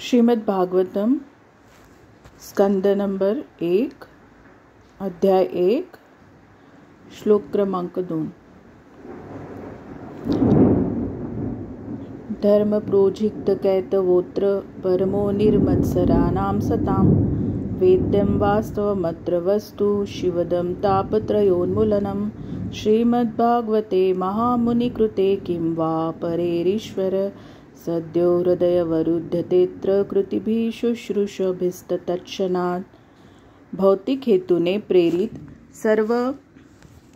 श्रीमद् भागवतम स्कंद number 1 अध्याय 1 श्लोक क्रमांक 2। धर्म प्रोजिक्त कैतवोत्र परमो निर्मत्सराणां सतां वेद्यं वास्तवमत्र वस्तु शिवदं तापत्रयोन्मूलनं श्रीमद्भागवते महामुनिकृते किं वा परेरीश्वर सद्यो हृदयवरुध्यतेत्र कृतिभिः शुश्रूषभिस्तत्क्षणात्। भौतिक हेतूने प्रेरित सर्व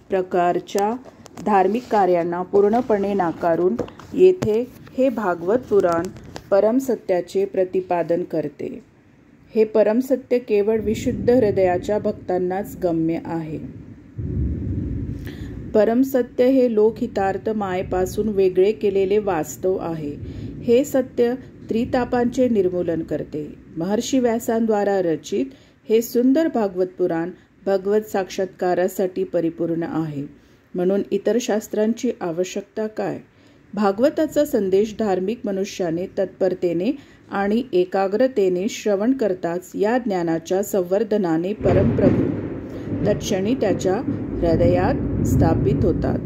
प्रकारच्या धार्मिक कार्यांना पूर्णपणे नाकारून येथे हे भागवत पुराण परमसत्याचे प्रतिपादन करते। हे परमसत्य केवळ विशुद्ध हृदयाच्या भक्तांनाच गम्य आहे। परमसत्य हे लोकहितार्थ मायेपासून वेगळे केलेले वास्तव आहे। हे सत्य त्रितापांचे निर्मूलन करते। महर्षी व्यासांद्वारा रचित हे सुंदर भागवत पुराण भगवत साक्षात्कारासाठी परिपूर्ण आहे, म्हणून इतर शास्त्रांची आवश्यकता काय? भागवताचा संदेश धार्मिक मनुष्याने तत्परतेने आणि एकाग्रतेने श्रवण करताच या ज्ञानाच्या संवर्धनाने परमप्रभू तत्क्षणी त्याच्या हृदयात स्थापित होतात।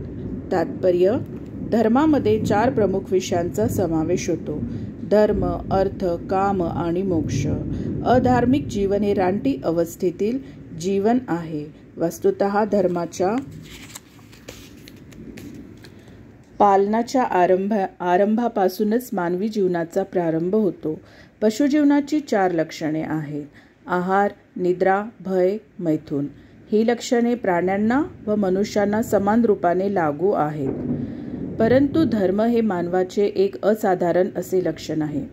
तात्पर्य: धर्मामध्ये 4 प्रमुख विषयांचा समावेश होतो: धर्म, अर्थ, काम आणि मोक्ष। अधार्मिक जीवन हे रानटी अवस्थेतील जीवन आहे। वस्तुतः धर्माच्या पालनाच्या आरंभापासूनच मानवी जीवनाचा प्रारंभ होतो। पशुजीवनाची 4 लक्षणे आहेत: आहार, निद्रा, भय, मैथुन। ही लक्षणे प्राण्यांना व मनुष्यांना समान रूपाने लागू आहेत, परंतु धर्म हे मानवाचे एक असाधारण असे लक्षण आहे।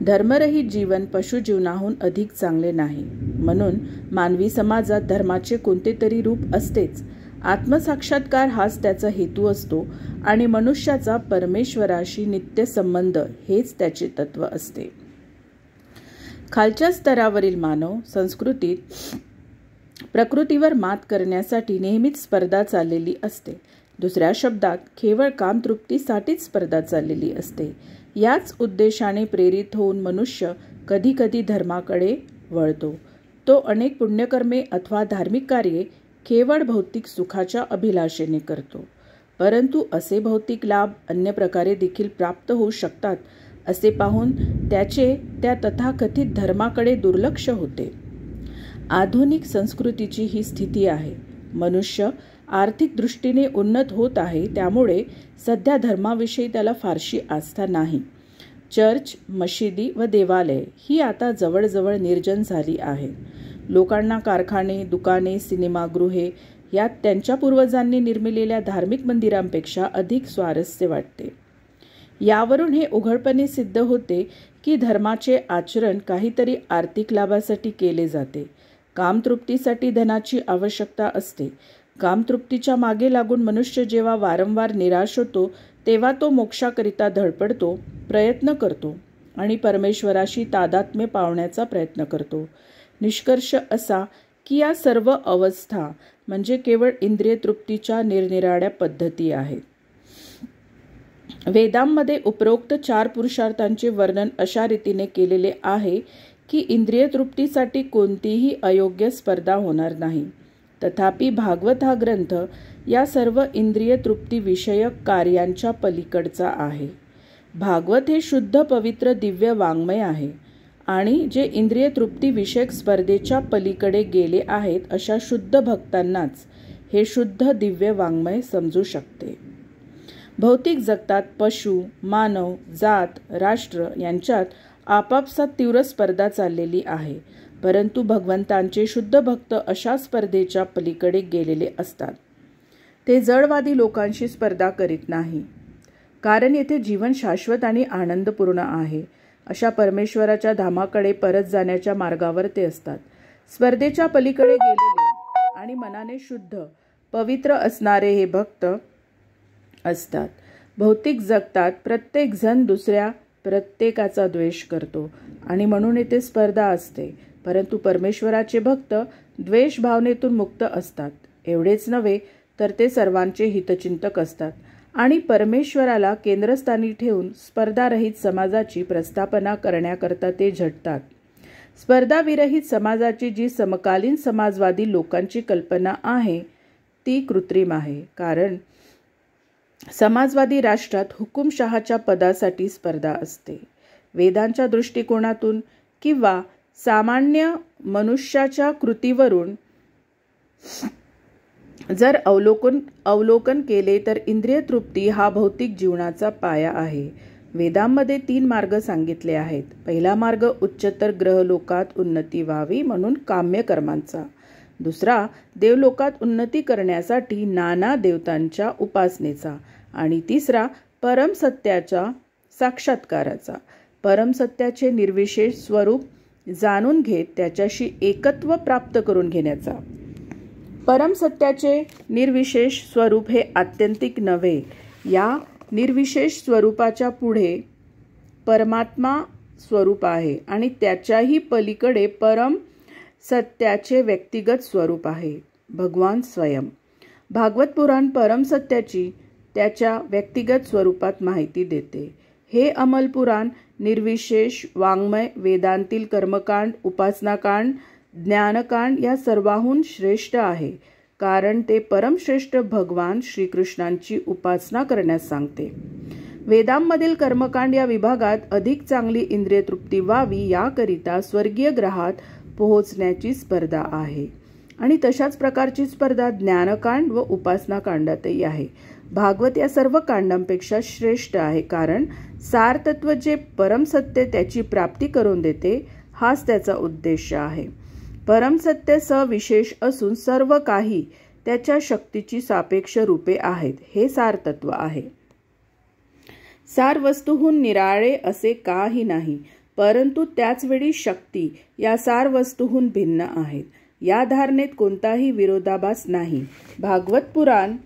धर्मरहित जीवन पशुजीवनाहून अधिक चांगले नाही, म्हणून मानवी समाजात धर्माचे कोणते तरी रूप असतेच। आत्मसाक्षात्कार हाच त्याचा हेतू असतो आणि मनुष्याचा परमेश्वराशी नित्य संबंध हेच त्याचे तत्व असते। खालच्या स्तरावरील मानव संस्कृतीत प्रकृतीवर मात करण्यासाठी नेहमीच स्पर्धा चाललेली असते। दुसऱ्या शब्दात केवळ कामतृप्तीसाठीच स्पर्धा चाललेली असते। याच उद्देशाने प्रेरित होऊन मनुष्य कधी कधी धर्माकडे वळतो। तो अनेक पुण्यकर्मे अथवा धार्मिक कार्ये केवळ भौतिक सुखाच्या अभिलाषेने करतो, परंतु असे भौतिक लाभ अन्य प्रकारे देखील प्राप्त होऊ शकतात असे पाहून त्याचे त्या तथाकथित धर्माकडे दुर्लक्ष होते। आधुनिक संस्कृतीची ही स्थिती आहे। मनुष्य आर्थिक दृष्टीने उन्नत होत आहे, त्यामुळे सध्या धर्माविषयी त्याला फारशी आस्था नाही। चर्च, मशिदी व देवालय ही आता जवळजवळ निर्जन झाली आहेत। लोकांना कारखाने, दुकाने, सिनेमागृहे यात त्यांच्या पूर्वजांनी निर्मिलेल्या धार्मिक मंदिरांपेक्षा अधिक स्वारस्य वाटते। यावरून हे उघडपणे सिद्ध होते की धर्माचे आचरण काहीतरी आर्थिक लाभासाठी केले जाते। कामतृप्तीसाठी धनाची आवश्यकता असते। कामतृप्तीच्या मागे लागून मनुष्य जेव्हा वारंवार निराश होतो, तेव्हा तो मोक्षाकरिता धडपडतो, प्रयत्न करतो आणि परमेश्वराशी तादात्म्य पावण्याचा प्रयत्न करतो। निष्कर्ष असा की या सर्व अवस्था म्हणजे केवळ इंद्रिय तृप्तीच्या निरनिराळ्या पद्धती आहेत। वेदांमध्ये उपरोक्त 4 पुरुषार्थांचे वर्णन अशा रीतीने केलेले आहे की इंद्रिय तृप्तीसाठी कोणतीही अयोग्य स्पर्धा होणार नाही। तथापि भागवत हा ग्रंथ या सर्व इंद्रिय तृप्ती विषयक कार्यांच्या पलीकडचा आहे। भागवत हे शुद्ध पवित्र दिव्य वाङ्मय आहे आणि जे इंद्रिय तृप्ती विषयक स्पर्धेच्या पलीकडे गेले आहेत अशा शुद्ध भक्तांनाच हे शुद्ध दिव्य वाङ्मय समजू शकते। भौतिक जगतात पशु, मानव, जात, राष्ट्र यांच्यात आपापसात तीव्र स्पर्धा चाललेली आहे, परंतु भगवंतांचे शुद्ध भक्त अशा स्पर्धेच्या पलीकडे गेलेले असतात। ते जडवादी लोकांशी स्पर्धा करीत नाही, कारण येथे जीवन शाश्वत आणि आनंदपूर्ण आहे। अशा परमेश्वराच्या धामाकडे परत जाण्याच्या मार्गावर ते असतात। स्पर्धेच्या पलीकडे गेलेले आणि मनाने शुद्ध, पवित्र असणारे हे भक्त असतात। भौतिक जगतात प्रत्येक जण दुसऱ्या प्रत्येकाचा द्वेष करतो आणि म्हणून येथे स्पर्धा असते, परंतु परमेश्वराचे भक्त द्वेष भावनेतून मुक्त असतात। एवढेच नव्हे तर ते सर्वांचे हितचिंतक असतात आणि परमेश्वराला केंद्रस्थानी ठेवून स्पर्धारहित समाजाची प्रस्थापना करण्याकरता ते झटतात. स्पर्धाविरहित समाजाची जी समकालीन समाजवादी लोकांची कल्पना आहे ती कृत्रिम आहे, कारण समाजवादी राष्ट्रात हुकुमशहाच्या पदासाठी स्पर्धा असते. वेदांच्या दृष्टिकोनातून किंवा सामान्य मनुष्याच्या कृतीवरून जर अवलोकन केले तर इंद्रिय तृप्ती हा भौतिक जीवनाचा पाया आहे. वेदांमध्ये 3 मार्ग सांगितले आहेत. पहिला मार्ग उच्चतर ग्रहलोकात उन्नती व्हावी म्हणून काम्य कर्मांचा. दुसरा देवलोकात उन्नती करण्यासाठी नाना देवतांच्या उपासनेचा. आणि तिसरा परमसत्याच्या साक्षात्काराचा. परमसत्याचे निर्विशेष स्वरूप जाणून घेत त्याच्याशी एकत्व प्राप्त करून घेण्याचा. परमसत्याचे निर्विशेष स्वरूप हे आत्यंतिक नव्हे. या निर्विशेष स्वरूपाच्या पुढे परमात्मा स्वरूप आहे आणि त्याच्याही पलीकडे परम सत्याचे व्यक्तिगत स्वरूप आहे, भगवान स्वयं. भागवत पुराण परमसत्याची त्याच्या व्यक्तिगत स्वरूपात माहिती देते. हे अमल पुराण निर्विशेष वाङ्मय वेदांतील कर्मकांड, उपासनाकांड, ज्ञानकांड या सर्वाहून श्रेष्ठ आहे, कारण ते परमश्रेष्ठ भगवान श्रीकृष्णांची उपासना करण्यास सांगते. वेदांमधील कर्मकांड या विभागात अधिक चांगली इंद्रिय तृप्ती व्हावी याकरिता स्वर्गीय ग्रहात पोहोचण्याची स्पर्धा आहे आणि तशाच प्रकारची स्पर्धा ज्ञानकांड व उपासनाकांडातही आहे. भागवत या सर्व कांडांपेक्षा श्रेष्ठ आहे, कारण सारतत्व जे परमसत्य त्याची प्राप्ती करून देते हाच त्याचा उद्देश आहे. परमसत्य सविशेष असून सर्व काही त्याच्या शक्तीची सापेक्ष रूपे आहेत, हे सारतत्व आहे. सार वस्तूहून निराळे असे काही नाही, परंतु त्याचवेळी शक्ती या सार वस्तूहून भिन्न आहेत. या धारणेत कोणताही विरोधाभास नाही. भागवत पुराण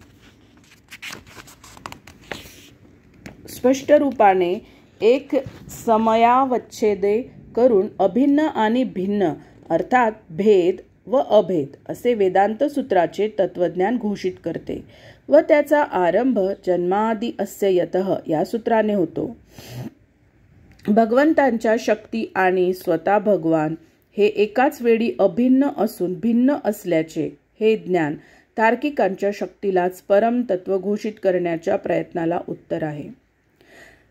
स्पष्ट रूपाने एक समयावच्छेदे करून अभिन्न आणि भिन्न अर्थात भेद व अभेद असे वेदांत सूत्राचे तत्वज्ञान घोषित करते व त्याचा आरंभ जन्मादि अस्य यतः या सूत्राने होतो. भगवंतांच्या शक्ती आणि स्वतः भगवान हे एकाच वेळी अभिन्न असून भिन्न असल्याचे हे ज्ञान तार्किकांच्या शक्तीलाच परम तत्व घोषित करण्याच्या प्रयत्नाला उत्तर आहे.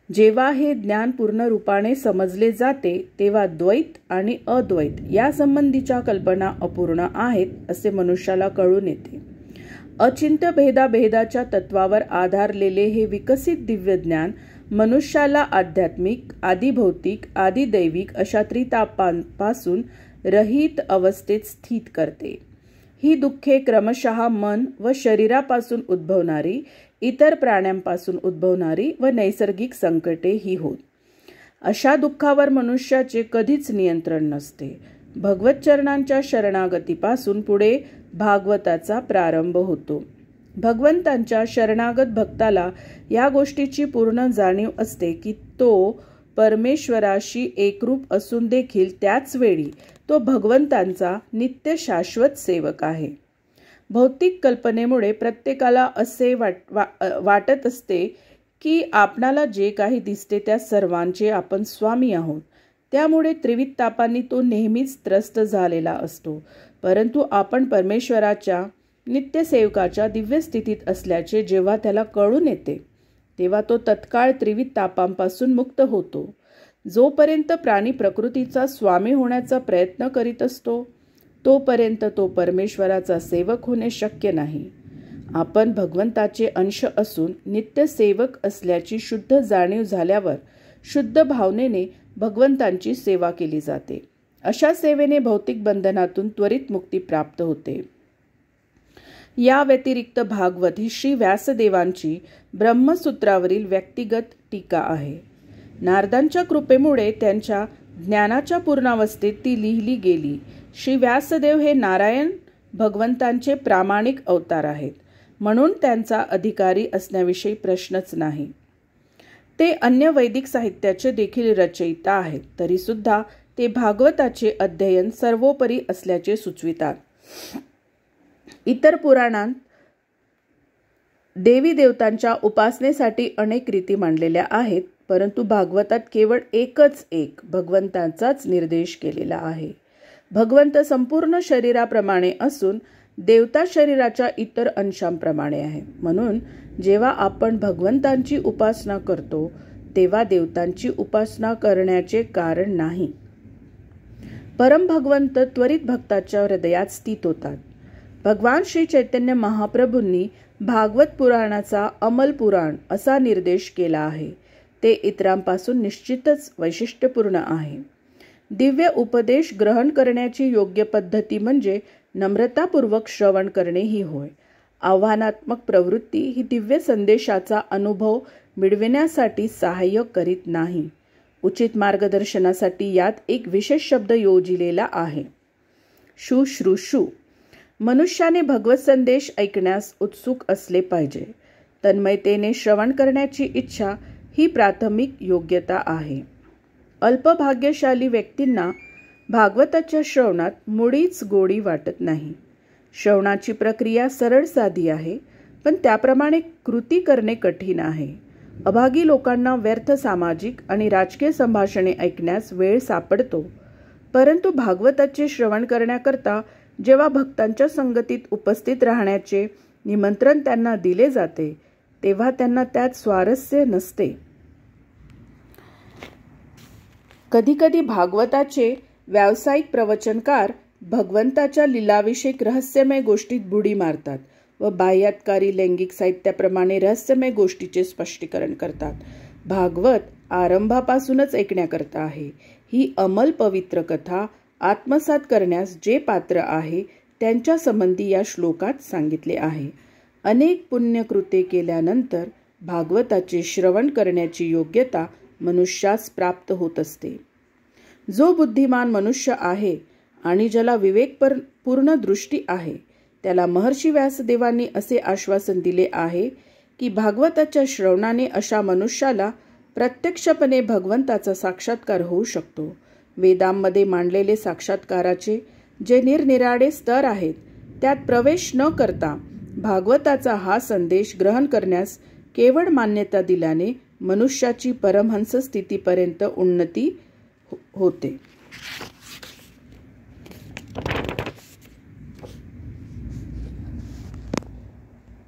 जेव्हा हे ज्ञान पूर्ण रूपाने समजले जाते तेव्हा द्वैत आणि अद्वैत या संबंधीच्या कल्पना अपूर्ण आहेत असे मनुष्याला कळून येते. अचिंत्य भेदाभेदाच्या तत्वावर आधारलेले हे विकसित दिव्य ज्ञान मनुष्याला आध्यात्मिक, आदिभौतिक, आदिदैविक अशा त्रितापांपासून रहित अवस्थेत स्थित करते. ही दुःखे क्रमशः मन व शरीरापासून उद्भवणारी, इतर प्राण्यांपासून उद्भवणारी व नैसर्गिक संकटे ही होत. अशा दुःखावर मनुष्याचे कधीच नियंत्रण नसते. भगवत चरणांच्या शरणागतीपासून पुढे भागवताचा प्रारंभ होतो. भगवंतांच्या शरणागत भक्ताला या गोष्टीची पूर्ण जाणीव असते की तो परमेश्वराशी एकरूप असून देखील त्याच वेळी तो भगवंतांचा नित्य शाश्वत सेवक आहे. भौतिक कल्पनेमुळे प्रत्येकाला असे वाटत असते की आपणाला जे काही दिसते त्या सर्वांचे आपण स्वामी आहोत. त्यामुळे त्रिविध तापांनी तो नेहमीच त्रस्त झालेला असतो. परंतु आपण परमेश्वराच्या नित्यसेवकाच्या दिव्य स्थितीत असल्याचे जेव्हा त्याला कळून येते तेव्हा तो तत्काळ त्रिविध तापांपासून मुक्त होतो. जोपर्यंत प्राणी प्रकृतीचा स्वामी होण्याचा प्रयत्न करीत असतो तोपर्यंत तो परमेश्वराचा सेवक होणे शक्य नाही. आपण भगवंताचे अंश असून नित्य सेवक असल्याची शुद्ध जाणीव झाल्यावर शुद्ध भावनेने भगवंतांची सेवा केली जाते. अशा सेवेने भौतिक बंधनातून त्वरित मुक्ती प्राप्त होते. या व्यतिरिक्त भागवत ही श्री व्यासदेवांची ब्रह्मसूत्रावरील व्यक्तिगत टीका आहे. नारदांच्या कृपेमुळे त्यांच्या ज्ञानाच्या पूर्णावस्थेत ती लिहिली गेली. श्री व्यासदेव हे नारायण भगवंतांचे प्रामाणिक अवतार आहेत, म्हणून त्यांचा अधिकारी असण्याविषयी प्रश्नच नाही. ते अन्य वैदिक साहित्याचे देखील रचयिता आहेत, तरी सुद्धा ते भागवताचे अध्ययन सर्वोपरी असल्याचे सुचवितात. इतर पुराणांत देवी देवतांच्या उपासनेसाठी अनेक रीती मांडलेल्या आहेत, परंतु भागवतात केवळ एकच एक भगवंताचाच निर्देश केलेला आहे. भगवंत संपूर्ण शरीराप्रमाणे असून देवता शरीराच्या इतर अंशांप्रमाणे आहे. म्हणून जेव्हा आपण भगवंतांची उपासना करतो तेव्हा देवतांची उपासना करण्याचे कारण नाही. परम भगवंत त्वरित भक्ताच्या हृदयात स्थित होतात. भगवान श्री चैतन्य महाप्रभूंनी भागवत पुराणाचा अमल पुराण असा निर्देश केला आहे. ते इतरांपासून निश्चितच वैशिष्ट्यपूर्ण आहे. दिव्य उपदेश ग्रहण करण्याची योग्य पद्धती म्हणजे नम्रतापूर्वक श्रवण करणे ही होय. आव्हानात्मक प्रवृत्ती ही दिव्य संदेशाचा अनुभव मिळविण्यासाठी सहाय्य करीत नाही. उचित मार्गदर्शनासाठी यात एक विशेष शब्द योजिलेला आहे, शुश्रूषु. मनुष्याने भगवत संदेश ऐकण्यास उत्सुक असले पाहिजे. तन्मयतेने श्रवण करण्याची इच्छा ही प्राथमिक योग्यता आहे. अल्पभाग्यशाली व्यक्तींना भागवताच्या श्रवणात मुळीच गोडी वाटत नाही. श्रवणाची प्रक्रिया सरळ साधी आहे, पण त्याप्रमाणे कृती करणे कठीण आहे. अभागी लोकांना व्यर्थ सामाजिक आणि राजकीय संभाषणे ऐकण्यास वेळ सापडतो, परंतु भागवताचे श्रवण करण्याकरता जेव्हा भक्तांच्या संगतीत उपस्थित राहण्याचे निमंत्रण त्यांना दिले जाते तेव्हा त्यांना त्यात स्वारस्य नसते. कधीकधी भागवताचे व्यावसायिक प्रवचनकार भगवंताच्या लीलाविषयक रहस्यमय गोष्टीत बुडी मारतात व बाह्यातकारी लैंगिक साहित्याप्रमाणे रहस्यमय गोष्टीचे स्पष्टीकरण करतात. भागवत आरंभापासूनच ऐकण्याकरता आहे. ही अमल पवित्र कथा आत्मसात करण्यास जे पात्र आहे त्यांच्या संबंधी या श्लोकात सांगितले आहे. अनेक पुण्यकृत्ये केल्यानंतर भागवताचे श्रवण करण्याची योग्यता मनुष्यास प्राप्त होत असते. जो बुद्धिमान मनुष्य आहे आणि ज्याला विवेकपूर्ण दृष्टी आहे त्याला महर्षी व्यासदेवांनी असे आश्वासन दिले आहे की भागवताच्या श्रवणाने अशा मनुष्याला प्रत्यक्षपणे भगवंताचा साक्षात्कार होऊ शकतो. वेदांमध्ये मांडलेले साक्षात्काराचे जे निरनिराळे स्तर आहेत त्यात प्रवेश न करता भागवताचा हा संदेश ग्रहण करण्यास केवळ मान्यता दिल्याने मनुष्याची परमहंस स्थितीपर्यंत उन्नती होते.